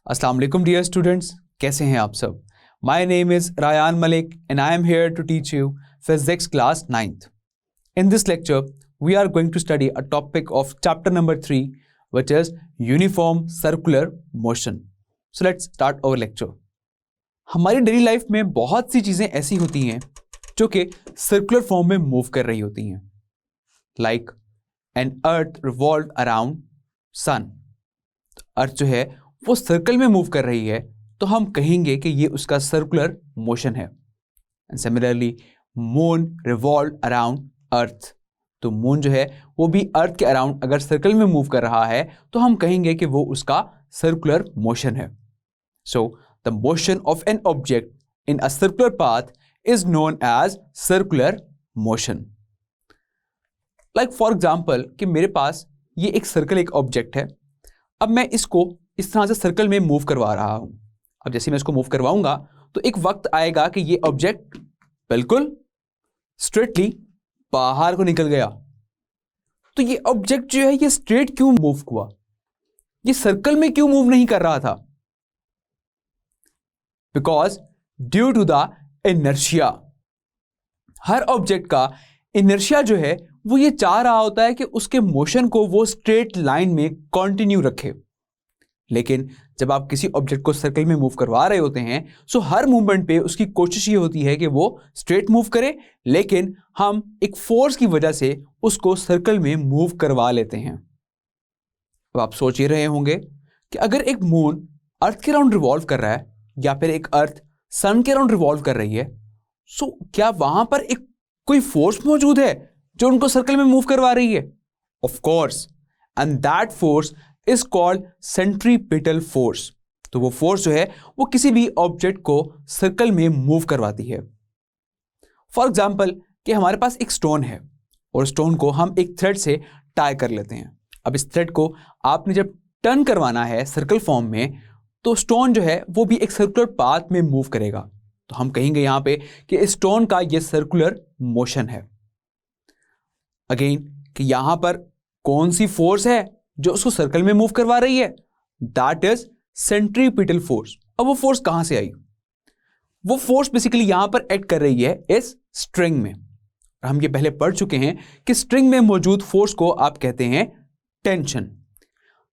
अस्सलाम वालेकुम dear students, कैसे हैं आप सब। My name is Rayan Malik and I am here to teach you physics class 9th. In this lecture, we are going to study a topic of chapter number 3, which is uniform circular motion. So let's start our lecture. हमारी daily life में बहुत सी चीज़ें ऐसी होती हैं जो कि circular form में मूव कर रही होती हैं, like an earth revolve around sun. Earth जो है वो सर्कल में मूव कर रही है तो हम कहेंगे कि ये उसका सर्कुलर मोशन है. And similarly moon revolve around earth, तो मून जो है वो भी अर्थ के अराउंड अगर सर्कल में मूव कर रहा है तो हम कहेंगे कि वो उसका सर्कुलर मोशन है. So the motion of an object in a circular path is known as circular motion. Like for example कि मेरे पास ये एक सर्कल, एक ऑब्जेक्ट है. अब मैं इसको इस तरह से सर्कल में मूव करवा रहा हूं. अब जैसे मैं इसको मूव करवाऊंगा तो एक वक्त आएगा कि ये ऑब्जेक्ट बिल्कुल स्ट्रेटली बाहर को निकल गया. तो ये ऑब्जेक्ट जो है ये स्ट्रेट क्यों मूव हुआ, ये सर्कल में क्यों मूव नहीं कर रहा था? Because due to the inertia. हर ऑब्जेक्ट का इनर्शिया जो है वो ये चाह रहा होता है कि उसके मोशन को वो स्ट्रेट लाइन में कंटिन्यू रखे. लेकिन जब आप किसी ऑब्जेक्ट को सर्कल में मूव करवा रहे होते हैं सो हर मूवमेंट पे उसकी कोशिश ये होती है कि वो स्ट्रेट मूव करे, लेकिन हम एक फोर्स की वजह से उसको सर्कल में मूव करवा लेते हैं. अब आप सोच ही रहे होंगे कि अगर एक मून अर्थ के अराउंड रिवॉल्व कर रहा है या फिर एक अर्थ सन के अराउंड रिवॉल्व कर रही है, सो क्या वहां पर एक कोई फोर्स मौजूद है जो उनको सर्कल में मूव करवा रही है? Of course, and that force is called centripetal force. तो वो फोर्स जो है वो किसी भी ऑब्जेक्ट को सर्कल में मूव करवाती है. फॉर एग्जाम्पल कि हमारे पास एक स्टोन है और स्टोन को हम एक थ्रेड से टाई कर लेते हैं. अब इस थ्रेड को आपने जब टर्न करवाना है सर्कल फॉर्म में तो स्टोन जो है वो भी एक सर्कुलर पाथ में मूव करेगा. तो हम कहेंगे यहां पे कि स्टोन का ये सर्कुलर मोशन है. अगेन कि यहां पर कौन सी फोर्स है जो उसको सर्कल में मूव करवा रही है? That is centripetal force. अब वो फोर्स कहां से आई? वो फोर्स बेसिकली यहां पर एक्ट कर रही है इस स्ट्रिंग में. हम ये पहले पढ़ चुके हैं कि स्ट्रिंग में मौजूद फोर्स को आप कहते हैं टेंशन.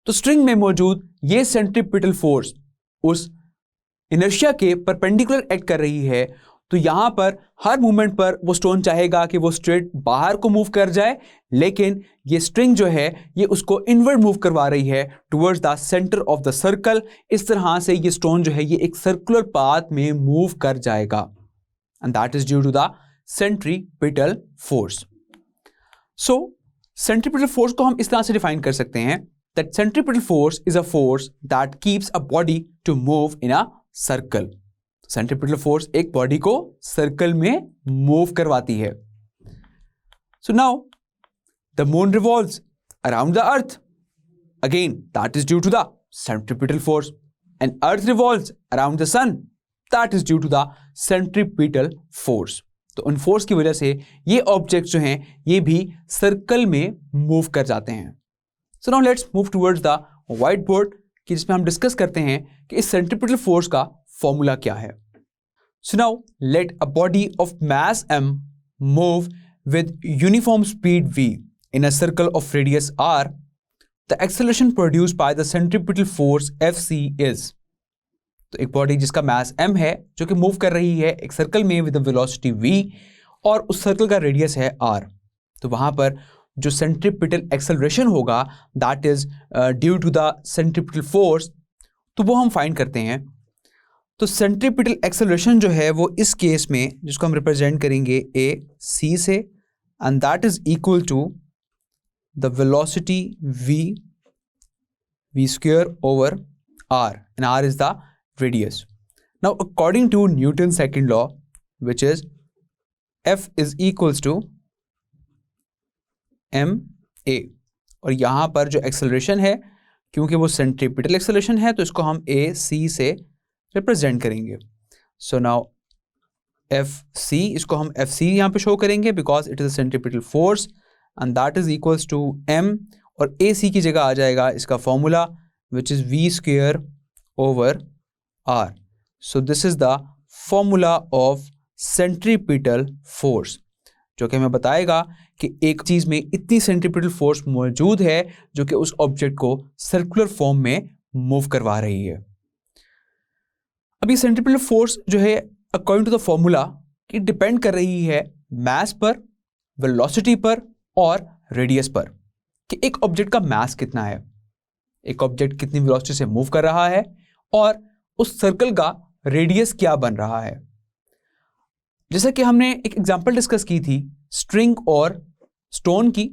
तो स्ट्रिंग में मौजूद ये सेंट्रीपिटल फोर्स उस इनर्शिया के परपेंडिकुलर एक्ट कर रही है. तो यहां पर हर मूवमेंट पर वो स्टोन चाहेगा कि वो स्ट्रेट बाहर को मूव कर जाए, लेकिन ये स्ट्रिंग जो है ये उसको इनवर्ड मूव करवा रही है towards the centre of the circle. इस तरह से ये स्टोन जो है ये एक सर्कुलर पाथ में मूव कर जाएगा. And that is due to the centripetal force. So centripetal force को हम इस तरह से डिफाइन कर सकते हैं that centripetal force is a force that keeps a body to move in a circle. Centripetal force एक बॉडी को सर्कल में मूव करवाती है. So now the moon revolves around the earth. Again that is due to the centripetal force. And earth revolves around the sun. That is due to the centripetal force. तो उन force की वजह से ये objects जो हैं ये भी सर्कल में मूव कर जाते हैं. सो now let's move towards the white board कि जिसमें हम डिस्कस करते हैं कि इस सेंट्रीपिटल फोर्स का फॉर्मूला क्या है. So now let a body of mass m move with uniform speed v in a circle of radius r. The acceleration produced by the centripetal force Fc is. तो एक body जिसका मास m है जो कि move कर रही है एक सर्कल में विद वेलोसिटी v और उस सर्कल का रेडियस है r. तो वहां पर जो सेंट्रीपिटल एक्सेलरेशन होगा that is due to the centripetal force, तो वो हम फाइंड करते हैं. तो सेंट्रीपिटल एक्सेलरेशन जो है वो इस केस में जिसको हम रिप्रेजेंट करेंगे ए सी से, and that is equal to the velocity v square over r, and r is the radius. Now according to Newton second law which is F is equals to m a, और यहां पर जो acceleration है क्योंकि वो centripetal acceleration है तो इसको हम ए सी से रिप्रेजेंट करेंगे. सो नाउ एफ सी, इसको हम एफ सी यहाँ पे शो करेंगे because it is a centripetal force and that is equals to m, और ए सी की जगह आ जाएगा इसका formula which is v square over r. So this is the formula of centripetal force, जो कि हमें बताएगा कि एक चीज में इतनी सेंट्रीपिटल फोर्स मौजूद है जो कि उस ऑब्जेक्ट को सर्कुलर फॉर्म में मूव करवा रही है। अब ये सेंट्रीपिटल फोर्स जो है अकॉर्डिंग टू द फॉर्मूला ये डिपेंड कर रही है मास पर, वेलोसिटी पर और रेडियस पर, कि एक ऑब्जेक्ट का मास कितना है, एक ऑब्जेक्ट कितनी वेलोसिटी से मूव कर रहा है और उस सर्कल का रेडियस क्या बन रहा है। जैसा कि हमने एक एग्जांपल डिस्कस की थी स्ट्रिंग और स्टोन की,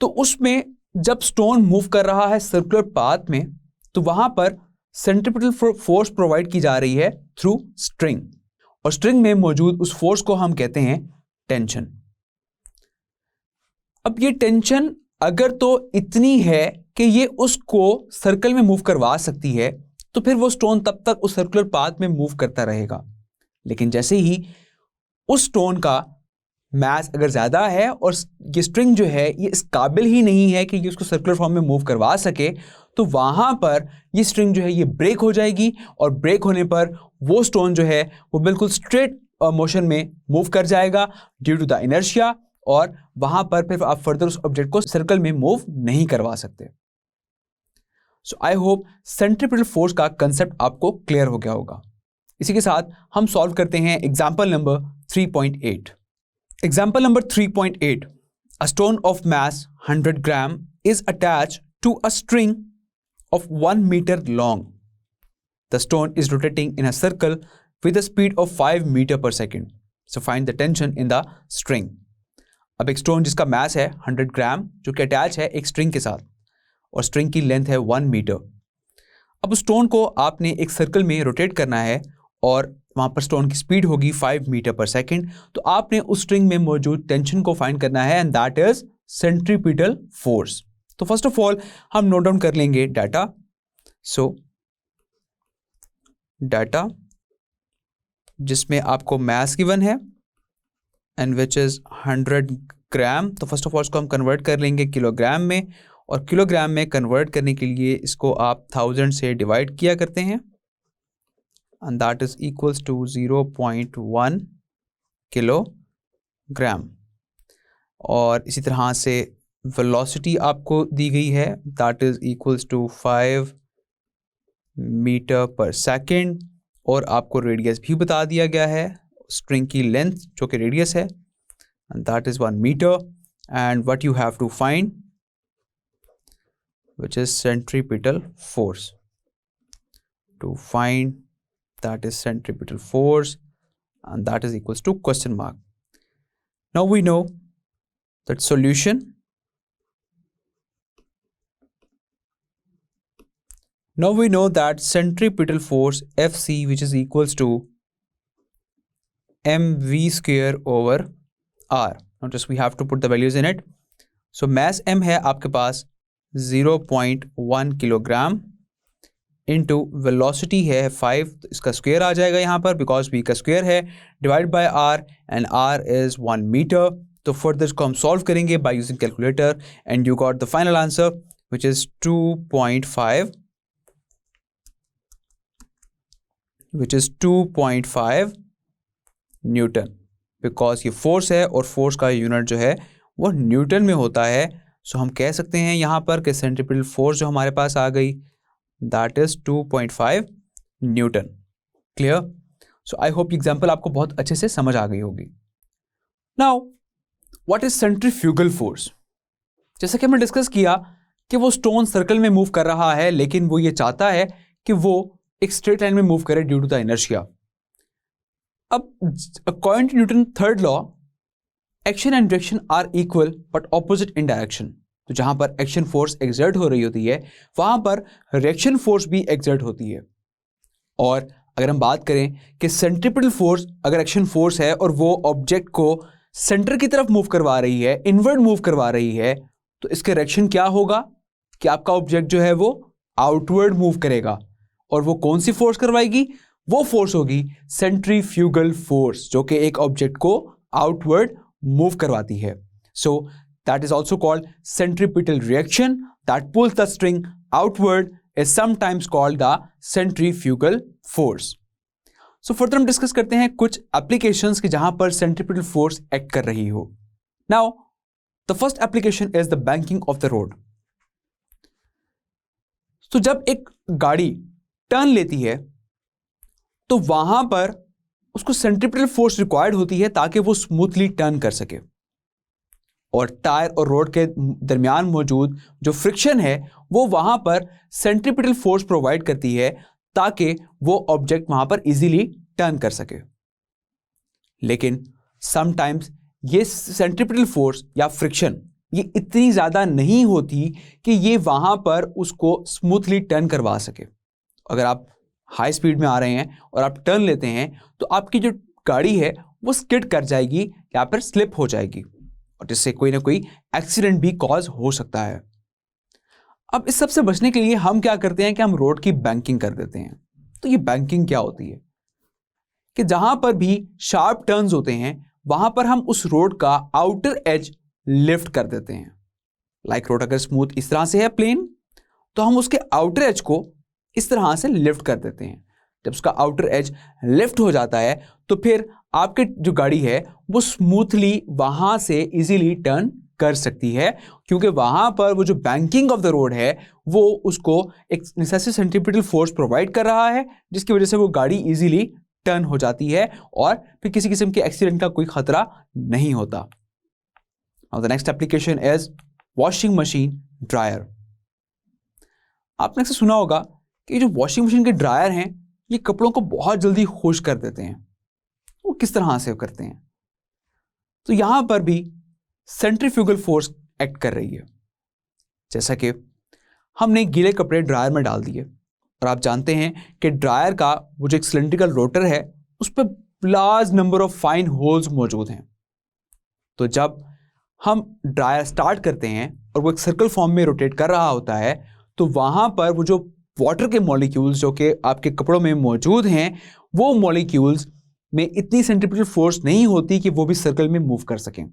तो उसमें जब स्टोन मूव कर रहा है सर्कुलर पाथ में तो वहां पर सेंट्रीपिटल फोर्स प्रोवाइड की जा रही है थ्रू स्ट्रिंग, और स्ट्रिंग में मौजूद उस फोर्स को हम कहते हैं टेंशन। अब ये टेंशन अगर तो इतनी है कि ये उसको सर्कल में मूव करवा सकती है तो फिर वो स्टोन तब तक उस सर्कुलर पाथ में मूव करता रहेगा, लेकिन जैसे ही उस स्टोन का मास अगर ज्यादा है और ये स्ट्रिंग जो है ये इस काबिल ही नहीं है कि ये उसको सर्कुलर फॉर्म में मूव करवा सके, तो वहां पर ये स्ट्रिंग जो है ये ब्रेक हो जाएगी, और ब्रेक होने पर वो स्टोन जो है वो बिल्कुल स्ट्रेट मोशन में मूव कर जाएगा ड्यू टू द इनर्शिया, और वहां पर फिर आप फर्दर उस ऑब्जेक्ट को सर्कल में मूव नहीं करवा सकते। सो आई होप सेंट्रीपिटल फोर्स का कंसेप्ट आपको क्लियर हो गया होगा। इसी के साथ हम सॉल्व करते हैं example number 3.8। Example number 3.8, a stone of mass 100 gram is attached to a string of 1 meter long. The stone is rotating in a circle with a speed of 5 meter per second. So find the tension in the string. अब एक stone जिसका मास है 100 ग्राम जो कि attach है एक string के साथ, और स्ट्रिंग की लेंथ है 1 मीटर। अब उस स्टोन को आपने एक सर्कल में रोटेट करना है और वहाँ पर स्टोन की स्पीड होगी 5 मीटर पर सेकेंड, तो आपने उस स्ट्रिंग में मौजूद टेंशन को फाइंड करना है, and that is centripetal force. तो फर्स्ट ऑफ ऑल हम नोट डाउन कर लेंगे डाटा। सो डाटा जिसमें आपको मास गिवन है एंड विच इज 100 ग्राम, तो फर्स्ट ऑफ ऑल इसको हम कन्वर्ट कर लेंगे किलोग्राम में, और किलोग्राम में कन्वर्ट करने के लिए इसको आप 1000 से डिवाइड किया करते हैं, and that is equals to 0.1 kilogram. और इसी तरह से वेलोसिटी आपको दी गई है, that is equals to 5 metre पर सेकेंड, और आपको रेडियस भी बता दिया गया है, स्ट्रिंग की लेंथ जो कि रेडियस है, and that is 1 meter, and what you have to find which is centripetal force. To find that is centripetal force, and that is equals to question mark. Now we know that solution. Now we know that centripetal force Fc which is equals to mv square over r. Now just we have to put the values in it. So mass m है आपके पास 0.1 kilogram into velocity है 5, तो इसका square आ जाएगा यहाँ पर because v का square है, divide by r, and r is 1 metre. तो फर्दर इसको हम सॉल्व करेंगे by using calculator, and you got the final answer which is 2.5 newton, because ये फोर्स है और फोर्स का यूनिट जो है वो न्यूटन में होता है। सो हम कह सकते हैं यहाँ पर कि सेंट्रीपिटल फोर्स जो हमारे पास आ गई that is 2.5 Newton. Clear? So I hope example आपको बहुत अच्छे से समझ आ गई होगी। Now what is centrifugal force? जैसा कि हमने डिस्कस किया कि वो स्टोन सर्कल में मूव कर रहा है, लेकिन वो ये चाहता है कि वो एक स्ट्रेट लाइन में मूव करे ड्यू टू द इनर्शिया। अब according to Newton third law, action and direction are equal but opposite in direction. तो जहां पर एक्शन फोर्स एक्सर्ट हो रही होती है वहां पर रिएक्शन फोर्स भी एक्सर्ट होती है। और अगर हम बात करें कि सेंट्रीपिटल फोर्स अगर एक्शन फोर्स है और वो ऑब्जेक्ट को सेंटर की तरफ मूव करवा रही है, इनवर्ड मूव करवा रही है, तो इसके रिएक्शन क्या होगा कि आपका ऑब्जेक्ट जो है वो आउटवर्ड मूव करेगा। और वो कौन सी फोर्स करवाएगी? वो फोर्स होगी सेंट्रीफ्यूगल फोर्स, जो कि एक ऑब्जेक्ट को आउटवर्ड मूव करवाती है। So that is also called centripetal reaction that pulls the string outward is sometimes called the centrifugal force. So further हम डिस्कस करते हैं कुछ एप्लीकेशंस की जहां पर सेंट्रीपिटल फोर्स एक्ट कर रही हो. Now the first application is the banking of the road. तो जब एक गाड़ी टर्न लेती है तो वहां पर उसको सेंट्रीपिटल फोर्स रिक्वायर्ड होती है ताकि वो स्मूथली टर्न कर सके, और टायर और रोड के दरमियान मौजूद जो फ्रिक्शन है वो वहां पर सेंट्रीपिटल फोर्स प्रोवाइड करती है ताकि वो ऑब्जेक्ट वहां पर इजीली टर्न कर सके. लेकिन समटाइम्स ये सेंट्रीपिटल फोर्स या फ्रिक्शन ये इतनी ज़्यादा नहीं होती कि ये वहां पर उसको स्मूथली टर्न करवा सके. अगर आप हाई स्पीड में आ रहे हैं और आप टर्न लेते हैं तो आपकी जो गाड़ी है वो स्किड कर जाएगी या फिर स्लिप हो जाएगी, और जिससे कोई ना कोई एक्सीडेंट भी कॉज हो सकता है. अब इस सब से बचने के लिए हम क्या करते हैं कि हम रोड की बैंकिंग कर देते हैं. तो ये बैंकिंग क्या होती है कि जहां पर भी शार्प टर्न्स होते हैं वहां पर हम उस रोड का आउटर एज लिफ्ट कर देते हैं. लाइक रोड अगर स्मूथ इस तरह से है प्लेन, तो हम उसके आउटर एज को इस तरह से लिफ्ट कर देते हैं. जब उसका आउटर एज लिफ्ट हो जाता है तो फिर आपकी जो गाड़ी है वो स्मूथली वहां से इजीली टर्न कर सकती है, क्योंकि वहां पर वो जो बैंकिंग ऑफ द रोड है वो उसको एक नेसेसरी सेंट्रीपिटल फोर्स प्रोवाइड कर रहा है, जिसकी वजह से वो गाड़ी इजीली टर्न हो जाती है और फिर किसी किस्म के एक्सीडेंट का कोई खतरा नहीं होता. Now the next application is washing machine dryer. आपने अक्सर सुना होगा कि जो वॉशिंग मशीन के ड्रायर हैं ये कपड़ों को बहुत जल्दी खुश कर देते हैं. वो किस तरह से करते हैं? तो यहां पर भी सेंट्रीफ्यूगल फोर्स एक्ट कर रही है. जैसा कि हमने गीले कपड़े ड्रायर में डाल दिए और आप जानते हैं कि ड्रायर का वो जो एक सिलेंड्रिकल रोटर है उस पर large number of fine holes मौजूद हैं. तो जब हम ड्रायर स्टार्ट करते हैं और वो एक सर्कल फॉर्म में रोटेट कर रहा होता है तो वहां पर वो जो वाटर के मॉलिक्यूल्स जो कि आपके कपड़ों में मौजूद हैं वो मॉलिक्यूल्स में इतनी सेंट्रीपिटल फोर्स नहीं होती कि वो भी सर्कल में मूव कर सकें.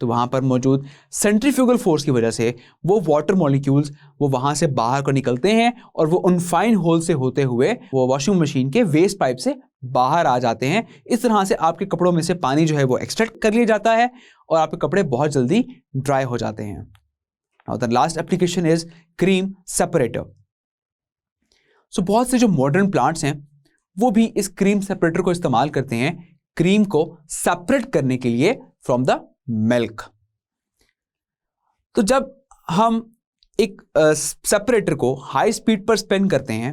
तो वहां पर मौजूद सेंट्रीफ्यूगल फोर्स की वजह से वो वाटर मॉलिक्यूल्स वो वहां से बाहर को निकलते हैं और वो उन फाइन होल से होते हुए वो वॉशिंग मशीन के वेस्ट पाइप से बाहर आ जाते हैं. इस तरह से आपके कपड़ों में से पानी जो है वो एक्सट्रैक्ट कर लिया जाता है और आपके कपड़े बहुत जल्दी ड्राई हो जाते हैं. Now the last application is cream separator. So बहुत से जो मॉडर्न प्लांट्स हैं वो भी इस क्रीम सेपरेटर को इस्तेमाल करते हैं क्रीम को सेपरेट करने के लिए फ्रॉम द मिल्क. तो जब हम एक सेपरेटर को हाई स्पीड पर स्पिन करते हैं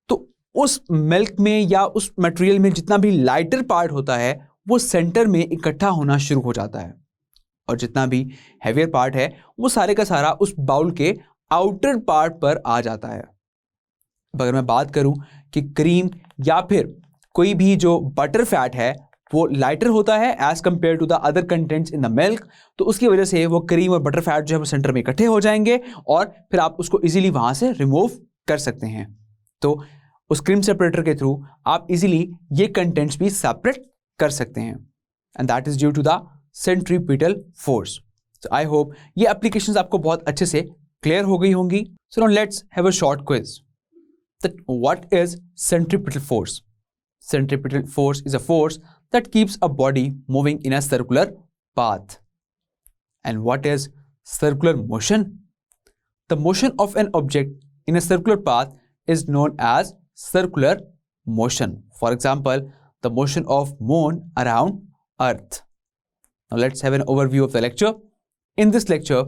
तो उस मिल्क में या उस मटेरियल में जितना भी लाइटर पार्ट होता है वो सेंटर में इकट्ठा होना शुरू हो जाता है, और जितना भी हैवियर पार्ट है वो सारे का सारा उस बाउल के आउटर पार्ट पर आ जाता है. अगर मैं बात करूं कि क्रीम या फिर कोई भी जो बटर फैट है वो लाइटर होता है as compare to the other contents in the milk, तो उसकी वजह से वो क्रीम और बटर फैट जो है वो सेंटर में इकट्ठे हो जाएंगे और फिर आप उसको इजीली वहां से रिमूव कर सकते हैं. तो उस क्रीम सेपरेटर के थ्रू आप इजीली ये कंटेंट्स भी सेपरेट कर सकते हैं, and that is due to the centripetal force. So I hope ये एप्लीकेशंस आपको बहुत अच्छे से क्लियर हो गई होंगी. So now let's have a short quiz. That what is centripetal force? Centripetal force is a force that keeps a body moving in a circular path. And what is circular motion? The motion of an object in a circular path is known as circular motion. For example, the motion of moon around Earth. Now let's have an overview of the lecture. In this lecture,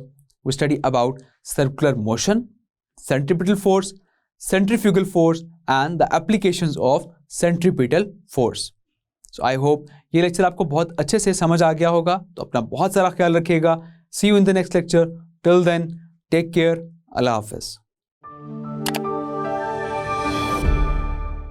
we study about circular motion, centripetal force, centrifugal force and the applications of centripetal force. So I hope ये lecture आपको बहुत अच्छे से समझ आ गया होगा. तो अपना बहुत सारा ख्याल रखिएगा. See you in the next lecture. Till then, take care. Allah Hafiz.